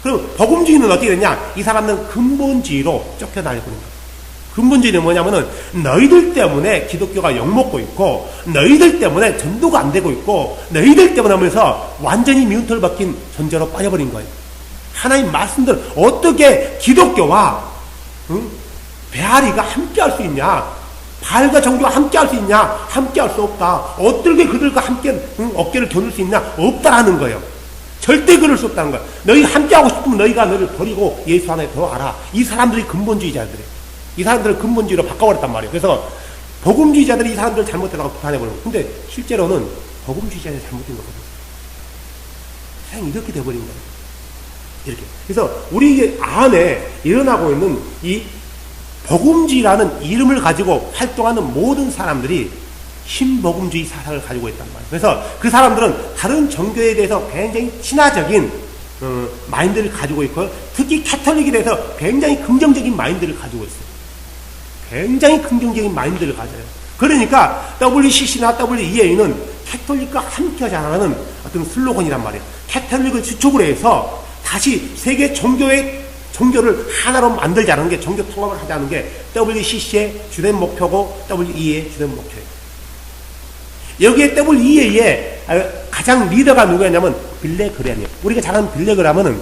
그럼 복음주의는 어떻게 되냐? 이 사람들은 근본주의로 쫓겨나려고 하는 거예요. 근본주의는 뭐냐면은 너희들 때문에 기독교가 욕먹고 있고, 너희들 때문에 전도가 안 되고 있고, 너희들 때문에 하면서 완전히 미운털 박힌 존재로 빠져버린 거예요. 하나님 말씀들 어떻게 기독교와 베아리가 함께 할 수 있냐? 바알과 정교가 함께 할 수 있냐? 함께 할 수 없다. 어떻게 그들과 함께 어깨를 겨눌 수 있냐? 없다라는 거예요. 절대 그럴 수 없다는 거예요. 너희 함께 하고 싶으면 너희가 너를 버리고 예수 안에 들어와라. 이 사람들이 근본주의자들이에요. 이 사람들을 근본주의로 바꿔버렸단 말이에요. 그래서 복음주의자들이 이 사람들을 잘못했다고 비판해버리고, 근데 실제로는 복음주의자들이 잘못된 거거든요. 그냥 이렇게 돼버린 거예요. 이렇게. 그래서 우리 안에 일어나고 있는 이 복음주의라는 이름을 가지고 활동하는 모든 사람들이 신복음주의 사상을 가지고 있단 말이에요. 그래서 그 사람들은 다른 종교에 대해서 굉장히 친화적인 마인드를 가지고 있고, 특히 캐톨릭에 대해서 굉장히 긍정적인 마인드를 가지고 있어요. 굉장히 긍정적인 마인드를 가져요. 그러니까 WCC나 WEA는 캐톨릭과 함께 하자는 어떤 슬로건이란 말이에요. 캐톨릭을 주축으로 해서 다시 세계 종교를 하나로 만들자는 게, 종교 통합을 하자는 게 WCC의 주된 목표고 WEA의 주된 목표예요. 여기에 WEA의 가장 리더가 누구였냐면 빌레 그램이에요. 우리가 잘 아는 빌레 그램은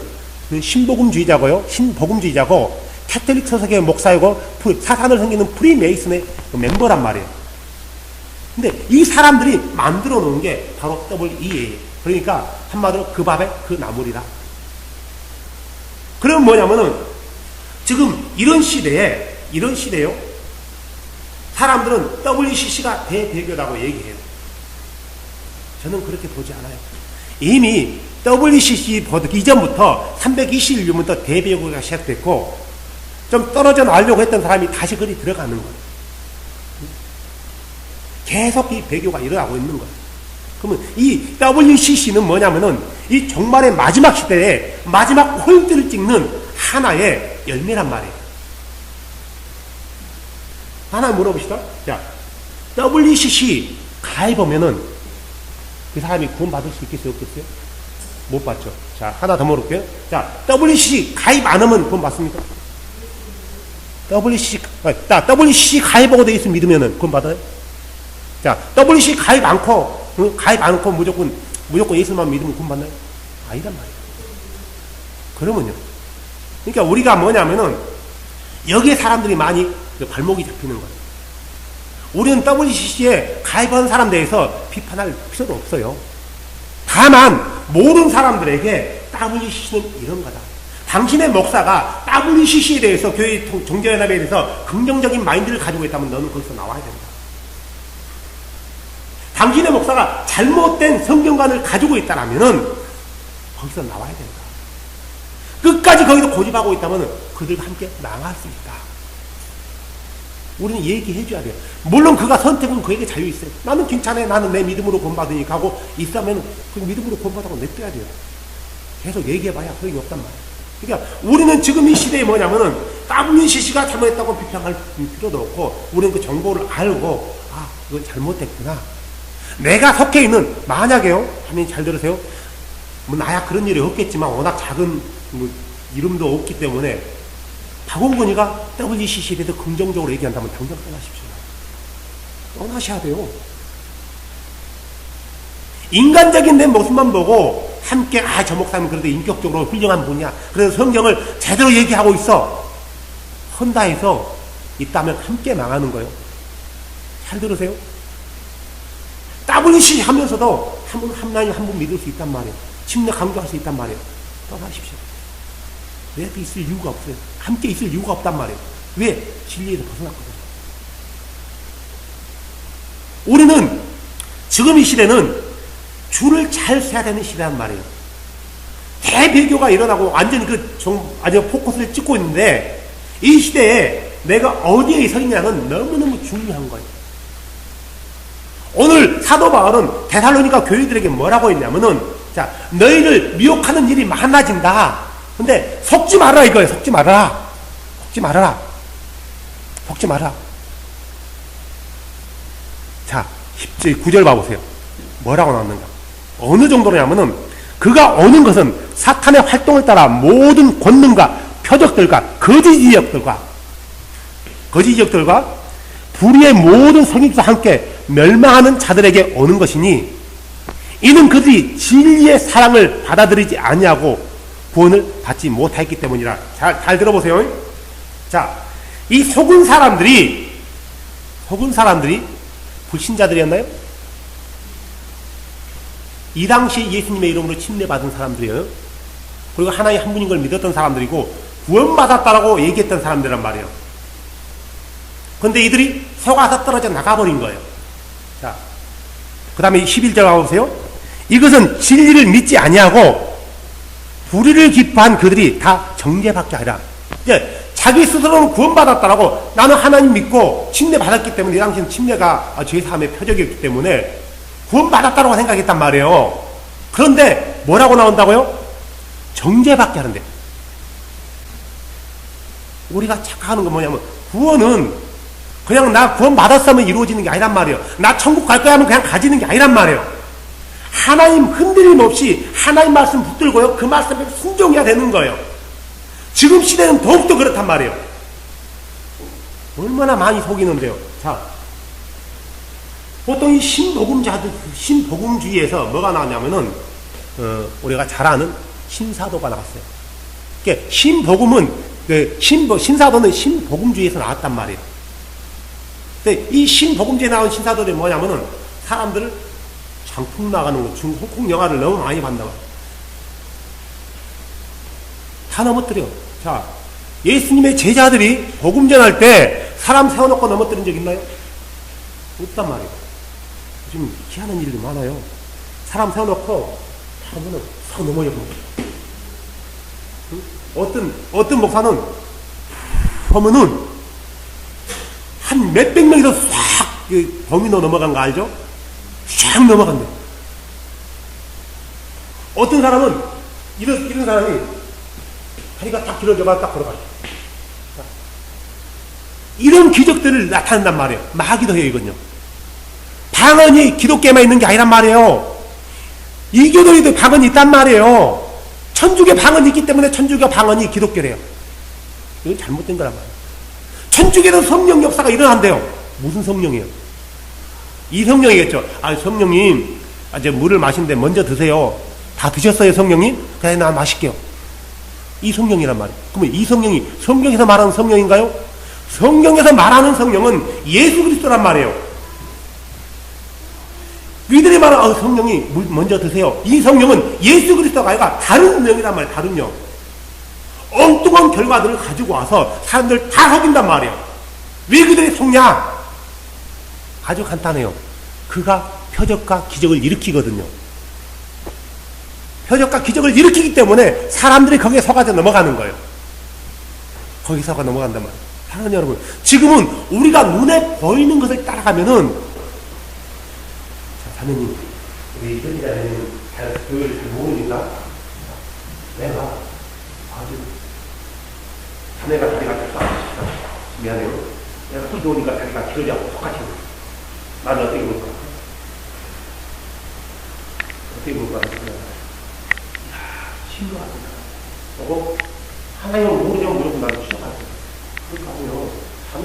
신복음주의자고요, 신복음주의자고, 캐톨릭 서석의 목사이고 사상을 섬기는 프리메이슨의 멤버란 말이에요. 근데 이 사람들이 만들어 놓은 게 바로 WEA예요. 그러니까 한마디로 그 밥에 그 나물이다. 그럼 뭐냐면은 지금 이런 시대에요, 사람들은 WCC가 대배교라고 얘기해요. 저는 그렇게 보지 않아요. 이미 WCC 이전부터 321년부터 대배교가 시작됐고, 좀 떨어져 나가려고 했던 사람이 다시 거기 들어가는 거예요. 계속 이 배교가 일어나고 있는 거예요. 그러면 이 WCC는 뭐냐면은 이 종말의 마지막 시대에 마지막 포인트를 찍는 하나의 열매란 말이에요. 하나 물어봅시다. 자, WCC 가입하면은 그 사람이 구원받을 수 있겠어요, 없겠어요? 못 받죠. 자, 하나 더 물어볼게요. 자, WCC 가입 안 하면 구원 받습니까? WCC 가입하고 돼 있으면 믿으면은 구원 받아요? 자, WCC 가입 않고 무조건 예수만 믿으면 구원 받나요? 아니란 말이에요. 그러면요. 그러니까 우리가 뭐냐면은 여기에 사람들이 많이 발목이 잡히는 거예요. 우리는 WCC에 가입한 사람 대해서 비판할 필요도 없어요. 다만 모든 사람들에게 WCC는 이런 거다. 당신의 목사가 WCC에 대해서, 교회 종교연합에 대해서 긍정적인 마인드를 가지고 있다면 너는 거기서 나와야 된다. 당신의 목사가 잘못된 성경관을 가지고 있다라면은 거기서 나와야 된다. 끝까지 거기서 고집하고 있다면 그들과 함께 나갈 수 있다. 우리는 얘기해줘야 돼요. 물론 그가 선택은 그에게 자유 있어요. 나는 괜찮아요. 나는 내 믿음으로 구원받으니까 하고 있다면 그 믿음으로 구원받다고 냅둬야 돼요. 계속 얘기해봐야 소용이 없단 말이에요. 그러니까 우리는 지금 이 시대에 뭐냐면은 WCC가 잘못했다고 비판할 필요도 없고, 우리는 그 정보를 알고, 아, 이건 잘못됐구나. 내가 속해 있는, 만약에요, 화면이 잘 들으세요. 뭐 나야 그런 일이 없겠지만 워낙 작은 이름도 없기 때문에 박원근이가 WCC에 대해서 긍정적으로 얘기한다면 당장 떠나십시오. 떠나셔야 돼요. 인간적인 내 모습만 보고 함께 저 목사님 그래도 인격적으로 훌륭한 분이야. 그래서 성경을 제대로 얘기하고 있어. 헌다 해서 있다면 함께 망하는 거예요. 잘 들으세요. WCC 하면서도 하나님 한 분 믿을 수 있단 말이에요. 침례 강조할 수 있단 말이에요. 떠나십시오. 왜 있을 이유가 없어요. 함께 있을 이유가 없단 말이에요. 왜? 진리에서 벗어났거든요. 우리는 지금 이 시대는 줄을 잘 서야 되는 시대란 말이에요. 대배교가 일어나고 완전히 아주 포커스를 찍고 있는데 이 시대에 내가 어디에 서 있냐는 너무너무 중요한 거예요. 오늘 사도 바울은 데살로니가 교회들에게 뭐라고 했냐면은 자, 너희를 미혹하는 일이 많아진다. 근데 속지 말아라 이거예요. 속지 말아라. 속지 말아라. 속지 말아라. 자, 9절 봐보세요. 뭐라고 나왔는가? 어느 정도냐면은 그가 오는 것은 사탄의 활동을 따라 모든 권능과 표적들과 거짓 이적들과 불의의 모든 성인과 함께 멸망하는 자들에게 오는 것이니 이는 그들이 진리의 사랑을 받아들이지 아니하고 구원을 받지 못했기 때문이라. 잘 들어보세요. 자, 이 속은 사람들이 불신자들이었나요? 이 당시 예수님의 이름으로 침례받은 사람들이에요. 그리고 하나님 한 분인 걸 믿었던 사람들이고 구원받았다라고 얘기했던 사람들이란 말이에요. 그런데 이들이 속아서 떨어져 나가버린 거예요. 자, 그 다음에 11절 가보세요. 이것은 진리를 믿지 아니하고 불의를 기뻐한 그들이 다 정죄받게 하리라. 이제 자기 스스로는 구원받았다라고 나는 하나님 믿고 침례받았기 때문에 이 당시는 침례가 죄사함의 표적이었기 때문에 구원받았다라고 생각했단 말이에요. 그런데 뭐라고 나온다고요? 정죄받게 하는데. 우리가 착각하는 건 뭐냐면 구원은 그냥 나 구원받았으면 이루어지는 게 아니란 말이에요. 나 천국 갈 거야 하면 그냥 가지는 게 아니란 말이에요. 하나님 흔들림 없이 하나님 말씀 붙들고요. 그 말씀에 순종해야 되는 거예요. 지금 시대는 더욱더 그렇단 말이에요. 얼마나 많이 속이는데요. 자, 보통 이 신복음주의에서 뭐가 나왔냐면은 우리가 잘 아는 신사도가 나왔어요. 그러니까 신복음은 신사도는 신복음주의에서 나왔단 말이에요. 근데 이 신복음주의에 나온 신사도들이 뭐냐면은 사람들을 장풍 나가는 거, 홍콩 영화를 너무 많이 봤나 봐요. 다 넘어뜨려. 자, 예수님의 제자들이 복음 전할 때 사람 세워놓고 넘어뜨린 적 있나요? 없단 말이에요. 요즘 희한한 일이 많아요. 사람 세워놓고 하면은 싹 넘어져 버려요. 어떤 목사는 보면은 한 몇백 명이서 싹 범위로 넘어간 거 알죠? 쫙 넘어간대. 어떤 사람은 이런 사람이 다리가 딱 길어져가 딱 걸어가요. 이런 기적들을 나타낸단 말이에요. 마귀도 해요, 이건요. 방언이 기독교에만 있는 게 아니란 말이에요. 이교도에도 방언이 있단 말이에요. 천주교 방언이 있기 때문에 천주교 방언이 기독교래요. 이건 잘못된 거란 말이에요. 천주교는 성령 역사가 일어난대요. 무슨 성령이에요? 이 성령이겠죠. 성령님, 이제 물을 마시는데 먼저 드세요. 다 드셨어요, 성령님? 그래, 나 마실게요. 이 성령이란 말이에요. 그러면 이 성령이 성경에서 말하는 성령인가요? 성경에서 말하는 성령은 예수 그리스도란 말이에요. 위들이 말하는 성령이 물 먼저 드세요. 이 성령은 예수 그리스도가 아니라 다른 영이란 말이에요. 다른 영. 엉뚱한 결과들을 가지고 와서 사람들 다 속인단 말이에요. 왜 그들이 속냐? 아주 간단해요. 그가 표적과 기적을 일으키거든요. 표적과 기적을 일으키기 때문에 사람들이 거기에 속아져 넘어가는 거예요. 거기서 넘어간단 말이에요. 사랑하는 여러분, 지금은 우리가 눈에 보이는 것을 따라가면은, 자, 자매님, 우리 이전자 자매님 교회를 잘 모르니까 내가 아주 자네가 다리가 딱 미안해요. 내가 술 좋으니까 다리가 길어지고 똑같이 나는 어떻게 볼까? 어떻게 볼까? 신뢰하다. 그리고 하나님을 모르면 무조건 나는 신뢰하다.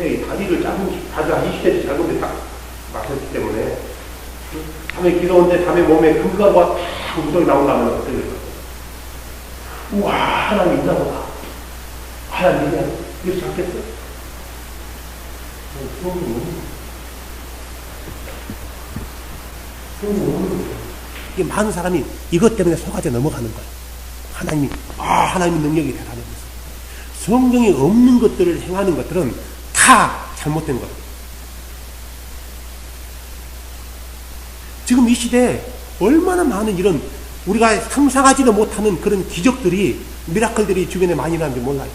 자기의 다리를 다리가 이 시대에 잘못돼 딱 맞았기 때문에 밤에 기도하는데 밤에 몸에 금가루가 탁 우정이 나온다면 어떻게 될까? 우와, 하나님 있나 보다. 하나님 이렇게 잡겠어? 이게 많은 사람이 이것 때문에 속아져 넘어가는 거예요. 하나님의 능력이 대단한 거예요. 성경에 없는 것들을 행하는 것들은 다 잘못된 거예요. 지금 이 시대에 얼마나 많은 이런 우리가 상상하지도 못하는 그런 기적들이, 미라클들이 주변에 많이 나는지 몰라요.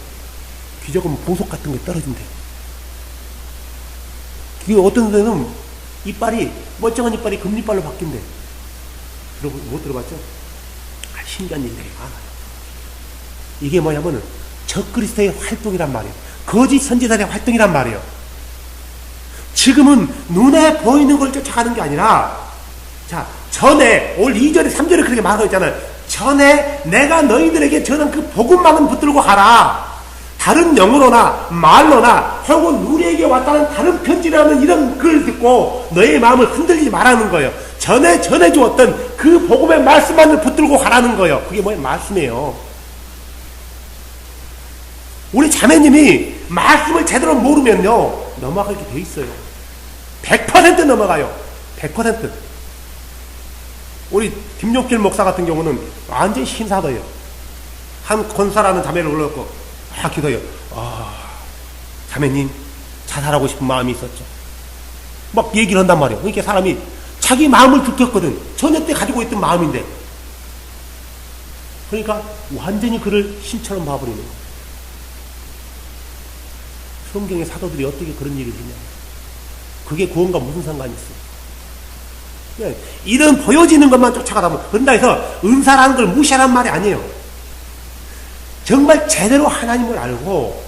기적은 보석 같은 게 떨어진대요. 그게 어떤 데는 이빨이, 멀쩡한 이빨이 금리빨로 바뀐대. 못 들어봤죠? 신기한 일들이 많아요. 이게 뭐냐면은 적그리스도의 활동이란 말이에요. 거짓 선지자의 활동이란 말이에요. 지금은 눈에 보이는 걸 쫓아가는 게 아니라, 자, 전에, 올 2절에 3절에 그렇게 말하고 있잖아요. 전에 내가 너희들에게 전한 그 복음만은 붙들고 가라. 다른 영어로나 말로나 혹은 우리에게 왔다는 다른 편지라는 이런 글을 듣고 너의 마음을 흔들리지 말라는 거예요. 전에 전해주었던 그 복음의 말씀만을 붙들고 가라는 거예요. 그게 뭐예요? 말씀이에요. 우리 자매님이 말씀을 제대로 모르면요, 넘어가게 돼 있어요. 100% 넘어가요. 100%. 우리 김용길 목사 같은 경우는 완전히 신사도예요. 한 권사라는 자매를 불렀고 기도해요. 자매님 자살하고 싶은 마음이 있었죠. 막 얘기를 한단 말이에요. 그러니까 사람이 자기 마음을 들켰거든. 저녁 때 가지고 있던 마음인데, 그러니까 완전히 그를 신처럼 봐버리는 거예요. 성경의 사도들이 어떻게 그런 일을 했냐. 그게 구원과 무슨 상관이 있어요. 이런 보여지는 것만 쫓아가다 보면, 그런다 해서 은사라는 걸 무시하란 말이 아니에요. 정말 제대로 하나님을 알고,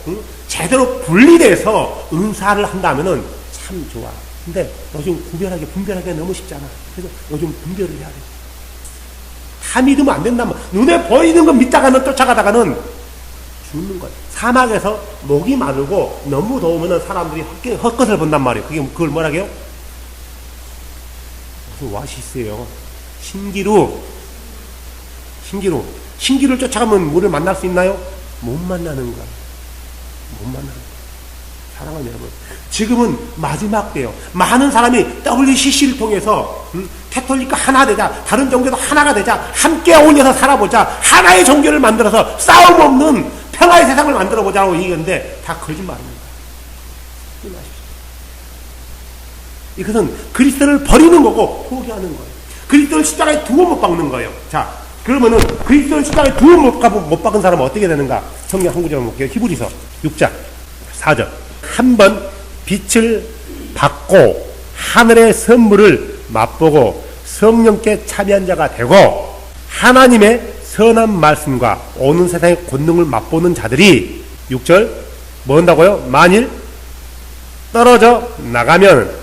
제대로 분리돼서 은사를 한다면은 참 좋아. 근데 요즘 분별하기 너무 쉽잖아. 그래서 요즘 분별을 해야 돼. 다 믿으면 안 된다면, 눈에 보이는 거 믿다가는 쫓아가다가는 죽는 거야. 사막에서 목이 마르고 너무 더우면은 사람들이 헛것을 본단 말이에요. 그걸 뭐라 해요? 무슨 와시스예요. 신기루 쫓아가면 물을 만날 수 있나요? 못 만나는 거야. 못 만나는 거야. 사랑하는 여러분, 지금은 마지막 때요. 많은 사람이 WCC를 통해서 캐톨릭과 하나 되자, 다른 종교도 하나가 되자, 함께 어울려서 살아보자, 하나의 종교를 만들어서 싸움 없는 평화의 세상을 만들어보자고 얘기했는데 다 거짓말입니다. 이것은 그리스도를 버리는 거고 포기하는 거예요. 그리스도를 십자가에 두어 못 박는 거예요. 자, 그러면은 그리스도를 십자가에 두어 못 박은 사람은 어떻게 되는가? 성경 한 구절 볼게요. 히브리서 6장 4절. 한번 빛을 받고 하늘의 선물을 맛보고 성령께 참여한 자가 되고 하나님의 선한 말씀과 오는 세상의 권능을 맛보는 자들이 6절 뭐 한다고요? 만일 떨어져 나가면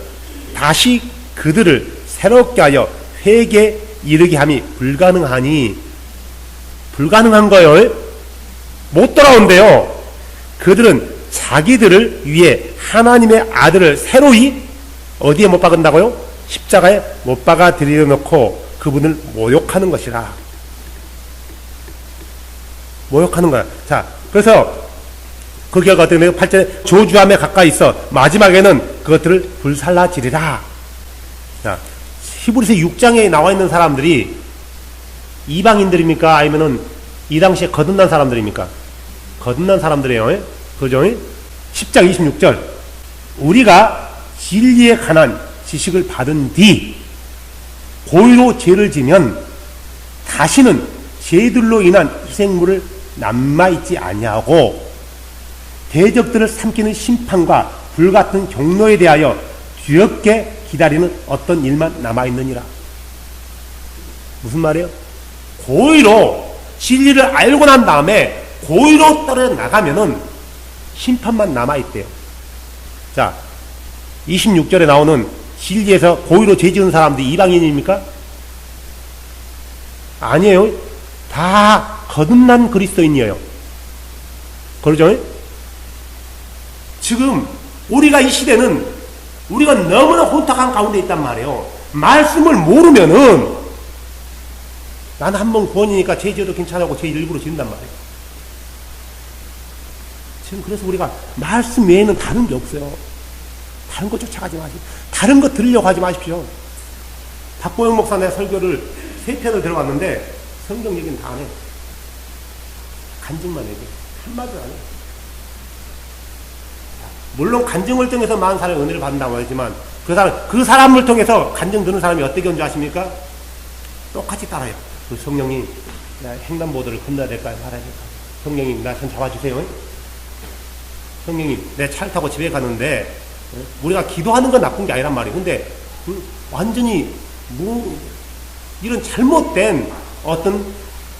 다시 그들을 새롭게 하여 회개에 이르게 함이 불가능한 거예요. 못 돌아온대요. 그들은 자기들을 위해 하나님의 아들을 새로이 어디에 못 박은다고요? 십자가에 못 박아 들여놓고 그분을 모욕하는 것이라. 모욕하는 거야. 자, 그래서 그 결과 어떻게 되면 8절에 저주함에 가까이 있어 마지막에는 그것들을 불살라지리라. 자, 히브리서 6장에 나와 있는 사람들이 이방인들입니까? 아니면은 이 당시에 거듭난 사람들입니까? 거듭난 사람들이에요. 그죠? 10장 26절. 우리가 진리에 관한 지식을 받은 뒤 고의로 죄를 지면 다시는 죄들로 인한 희생물을 남아있지 아니하고 대적들을 삼키는 심판과 불같은 경로에 대하여 두렵게 기다리는 어떤 일만 남아있느니라. 무슨 말이에요? 고의로 진리를 알고 난 다음에 고의로 떨어져 나가면은 심판만 남아있대요. 자, 26절에 나오는 진리에서 고의로 죄 지은 사람들이 이방인입니까? 아니에요. 다 거듭난 그리스도인이에요. 그러죠? 지금 우리가 이 시대는 우리가 너무나 혼탁한 가운데 있단 말이에요. 말씀을 모르면은 나는 한 번 구원이니까 죄 지어도 괜찮다고 죄 일부러 지은단 말이에요. 지금 그래서 우리가 말씀 외에는 다른 게 없어요. 다른 거 쫓아가지 마십시오. 다른 거 들으려고 하지 마십시오. 박보영 목사의 설교를 3편을 들어봤는데 성경 얘기는 다 안 해요. 간증만 얘기해. 한마디도 안 해요. 물론 간증을 통해서 많은 사람의 은혜를 받는다고 하지만 그 사람을 통해서 간증 듣는 사람이 어떻게 온 줄 아십니까? 똑같이 따라요. 그 성령님, 나 횡단보도를 건너야 될까요? 말아야 될까요? 성령님, 나 좀 잡아주세요. 성령님, 내 차를 타고 집에 가는데 우리가 기도하는 건 나쁜 게 아니란 말이에요. 근데 완전히 이런 잘못된 어떤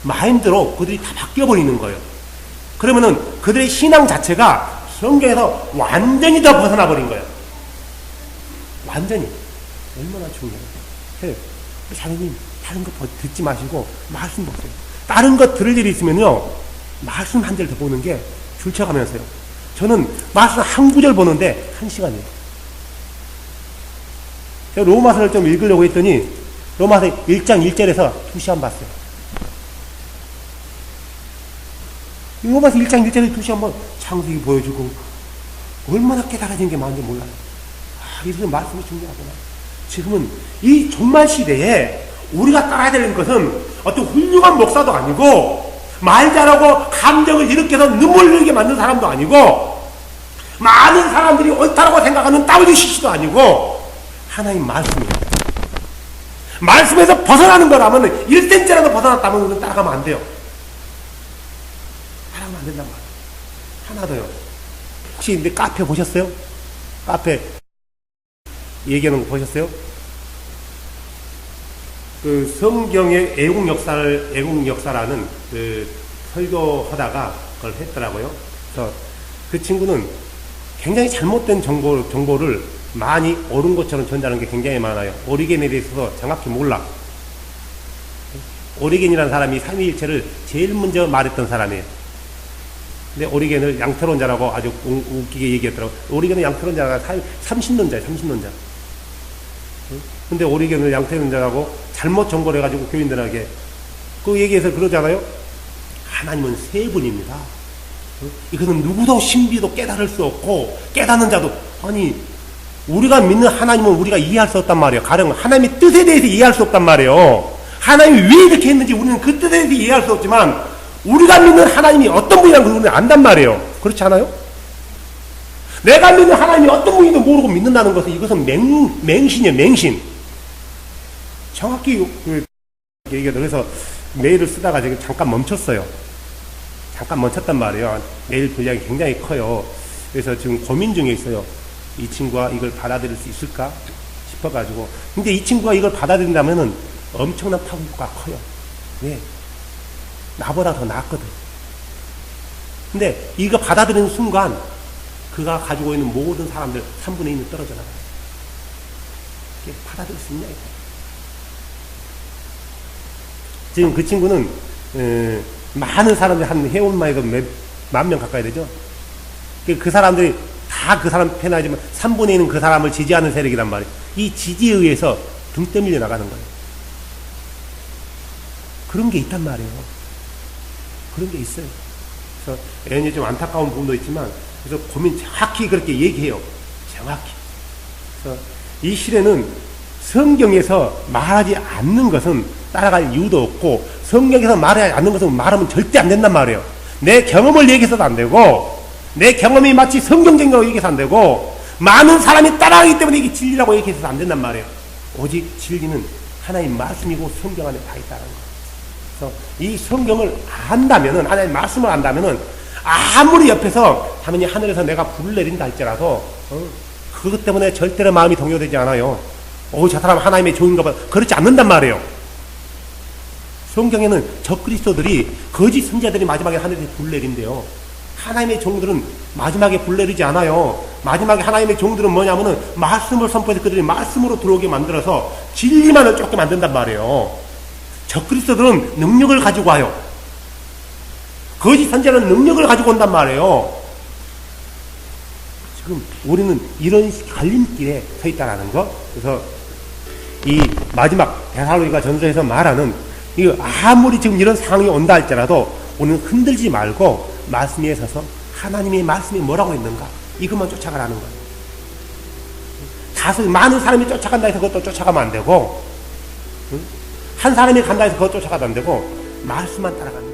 마인드로 그들이 다 바뀌어버리는 거예요. 그러면은 그들의 신앙 자체가 성경에서 완전히 더 벗어나 버린 거예요. 완전히. 얼마나 중요해요. 자녀님, 다른 거 듣지 마시고 말씀 보세요. 다른 거 들을 일이 있으면요, 말씀 한 절 더 보는 게 줄쳐가면서요. 저는 말씀 한 구절 보는데 1시간이에요. 제가 로마서를 좀 읽으려고 했더니 로마서 1장 1절에서 2시간 봤어요. 로마서 1장 1절에 2시간 뭐 창세기 보여주고 얼마나 깨달아진 게 많은지 몰라요. 이런 말씀이 중요하구나. 지금은 이 종말 시대에 우리가 따라야 되는 것은 어떤 훌륭한 목사도 아니고 말 잘하고 감정을 일으켜서 눈물 흘리게 만든 사람도 아니고 많은 사람들이 옳다라고 생각하는 WCC도 아니고 하나님 말씀이에요. 말씀에서 벗어나는 거라면 1cm라도 벗어났다면 우리는 따라가면 안 돼요. 따라가면 안 된단 말이에요. 하나 더요. 혹시 근데 카페 보셨어요? 카페 얘기하는 거 보셨어요? 그 성경의 애국 역사라는 그 설교하다가 그걸 했더라고요. 그래서 그 친구는 굉장히 잘못된 정보를 많이 옳은 것처럼 전달하는 게 굉장히 많아요. 오리겐에 대해서 정확히 몰라. 오리겐이라는 사람이 삼위일체를 제일 먼저 말했던 사람이에요. 근데 오리겐을 양태론자라고 아주 웃기게 얘기했더라고요. 오리겐은 양태론자가 30년자예요. 30년자. 근데 오리겐을 양태론자라고 잘못 정보를 해가지고 교인들에게 그 얘기해서 그러잖아요. 하나님은 세 분입니다. 이것은 누구도 신비도 깨달을 수 없고 깨닫는 자도 아니 우리가 믿는 하나님은 우리가 이해할 수 없단 말이에요. 가령 하나님의 뜻에 대해서 이해할 수 없단 말이에요. 하나님이 왜 이렇게 했는지 우리는 그 뜻에 대해서 이해할 수 없지만 우리가 믿는 하나님이 어떤 분이라는 걸 우리는 안단 말이에요. 그렇지 않아요? 내가 믿는 하나님이 어떤 분인지도 모르고 믿는다는 것은 이것은 맹신이에요. 맹신. 정확히 얘기해도 그래서 메일을 쓰다가 지금 잠깐 멈췄어요. 잠깐 멈췄단 말이에요. 메일 분량이 굉장히 커요. 그래서 지금 고민 중에 있어요. 이 친구가 이걸 받아들일 수 있을까 싶어가지고. 근데 이 친구가 이걸 받아들인다면은 엄청난 파급력가 커요. 왜? 나보다 더 낫거든. 근데 이거 받아들이는 순간 그가 가지고 있는 모든 사람들 3분의 1은 떨어져 나가요. 이게 받아들일 수 있냐 이거. 지금 그 친구는 많은 사람들이 한 해온만 해도 만 명 가까이 되죠. 그 사람들이 다 그 사람 편하지만 3분의 1은 그 사람을 지지하는 세력이란 말이에요. 이 지지에 의해서 등 떠밀려 나가는 거예요. 그런 게 있단 말이에요. 그런 게 있어요. 그래서 애연히 좀 안타까운 부분도 있지만 그래서 고민 정확히 그렇게 얘기해요. 정확히. 그래서 이 시대는 성경에서 말하지 않는 것은 따라갈 이유도 없고 성경에서 말하지 않는 것은 말하면 절대 안 된단 말이에요. 내 경험을 얘기해서도 안 되고 내 경험이 마치 성경적인 거 얘기해서 안 되고 많은 사람이 따라하기 때문에 이게 진리라고 얘기해서 안 된단 말이에요. 오직 진리는 하나님 말씀이고 성경 안에 다 있다는 거예요. 그래서 이 성경을 안다면은 하나님 말씀을 안다면은 아무리 옆에서 하나님 하늘에서 내가 불을 내린다 할지라도 그것 때문에 절대로 마음이 동요되지 않아요. 저 사람 하나님의 종인가 봐. 그렇지 않는단 말이에요. 성경에는 적그리스도들이 거짓 선자들이 마지막에 하늘에서 불 내린대요. 하나님의 종들은 마지막에 불 내리지 않아요. 마지막에 하나님의 종들은 뭐냐면은 말씀을 선포해서 그들이 말씀으로 들어오게 만들어서 진리만을 쫓게 만든단 말이에요. 적그리스도들은 능력을 가지고 와요. 거짓 선자는 능력을 가지고 온단 말이에요. 지금 우리는 이런 갈림길에 서 있다라는 거. 그래서 이 마지막 데살로니가 전서에서 말하는 이거 아무리 지금 이런 상황이 온다 할지라도 우리는 흔들지 말고 말씀 위에 서서 하나님의 말씀이 뭐라고 했는가 이것만 쫓아가라는 거예요. 많은 사람이 쫓아간다 해서 그것도 쫓아가면 안 되고 한 사람이 간다 해서 그것 쫓아가도 안 되고 말씀만 따라간다.